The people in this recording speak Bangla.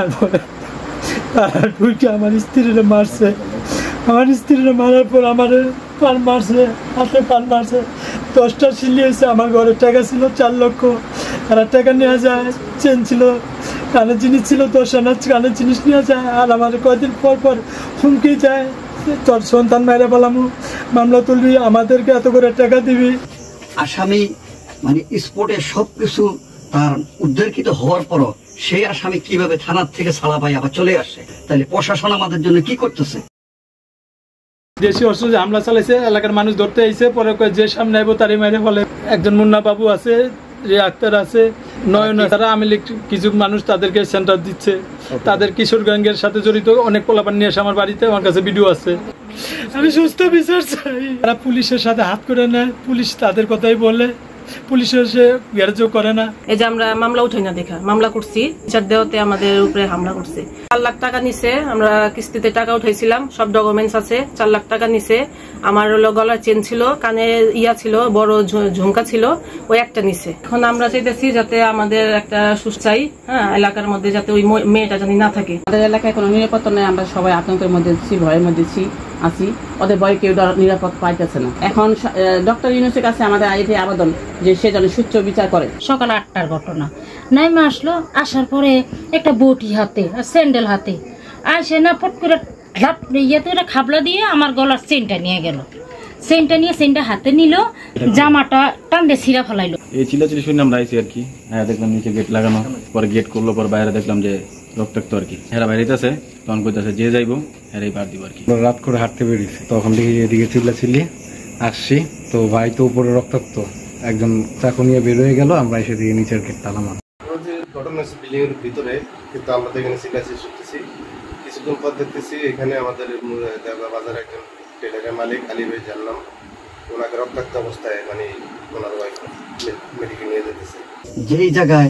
তারপরে তারা ঢুকে আমার স্ত্রীরা মারছে, আমার স্ত্রীরা মারার পর আমার পান মারছে, হাতে পান মারছে, 10টা সিলি হয়েছে। আমার ঘরে টাকা ছিল 4 লক্ষ, তারা টাকা নেওয়া যায়, চেন ছিল, কানের জিনিস ছিল 10 আনা, কানের জিনিস নেওয়া যায়। আর আমার কয়েকদিন পর পর হুমকি যায়, তোর সন্তান মেরে পেলামু, মামলা তুলবি, আমাদেরকে এত করে টাকা দিবি। আসামি মানে স্পোর্টে সবকিছু তার উদ্ধারকৃত হওয়ার পরও সেই আসামি কিভাবে থানার থেকে ছাড়া পাই আবার চলে আসে, তাহলে প্রশাসন আমাদের জন্য কি করতেছে? দেশি অস্ত্র যে হামলা চালাইছে, এলাকার মানুষ ধরতে আইছে, পরে যে সামনে আইব তারই মাইরে ফেলে। একজন মুন্না বাবু আছে, যে আক্তার আছে, নয়ন, তারা আওয়ামী লীগ কিছু মানুষ তাদেরকে সেন্টার দিচ্ছে, তাদের কিশোর গ্যাংয়ের সাথে জড়িত অনেক পোলাপান নিয়ে এসে আমার বাড়িতে, আমার কাছে ভিডিও আছে। আমি সুস্থ বিচার চাই। তারা পুলিশের সাথে হাত করে নেয়, পুলিশ তাদের কথাই বলে, পুলিশের সে গ্যারেজও করে না। এই যে আমরা মামলা উঠাই না দেখা মামলা করছি, বিচার দেওয়াতে আমাদের উপরে হামলা করছে। 4 লাখ টাকা নিছে, আমরা কিস্তিতে টাকা উঠাইছিলাম, সব ডকুমেন্টস আছে। 4 লাখ টাকা নিছে। আমার হলো গলার চেন ছিল, কানে ইয়া ছিল, বড় ঝুমকা ছিল, ওই একটা নিছে। এখন আমরা চাইতেছি যাতে আমাদের একটা সুস্থায়ী এলাকার মধ্যে যাতে ওই মেয়েটা জানি না থাকে। আমাদের এলাকায় কোনো নিরাপত্তা নেই, আমরা সবাই আতঙ্কের মধ্যে আছি, ভয়ের মধ্যে আছি। ওদের ভয়ে কেউ নিরাপদ পাইতেছে না। এখন ডক্টর ইউনূসের কাছে আমাদের এটাই আবেদন যে সে যেন সুষ্ঠু বিচার করে। সকাল 8টার ঘটনা, নাইমা আসলো, আসার পরে একটা বটি হাতে আর স্যান্ডেল হাতে আসে না, পট করে ইয়েতে ওটা খাবলা দিয়ে আমার গলার চেনটা নিয়ে গেল। চেনটা হাতে নিল, জামাটা টানতে ছিঁড়া ফেলাইলো। এই চিল্লাচিল্লি শুনে আমরা আইছি আর কি। হ্যাঁ, দেখলাম নিচে গেট লাগানো, পরে গেট করলো, পর বাইরে দেখলাম যে রক্তাক্ত আর কি। হেরা বাইরেছে, তখন কইতাছে যে যাইবো হেরাই পার দিব আর কি। রাত করে হাঁটতে বেরিয়েছে, তখন দেখি এদিকে চিল্লাচিল্লি, আসছি তো ভাই তো উপরে রক্তাক্ত, একজন চাকু নিয়ে বের হয়ে গেল, আমরা এসে দিকে নিচের গেট তালা মার। ঘটনা হচ্ছে বিল্ডিং এর ভিতরে, কিন্তু আমরা তো এখানে চিল্লাচিল্লি শুনতেছি। কিছুক্ষণ পর দেখতেছি এখানে আমাদের দেওয়া বাজার একজন টেলারের মালিক আলী ভাই জানলাম, ওনাকে রক্তাক্ত অবস্থায় মানে ওনার ওয়াইফ মেডিকেল নিয়ে যেতেছে। যেই জায়গায়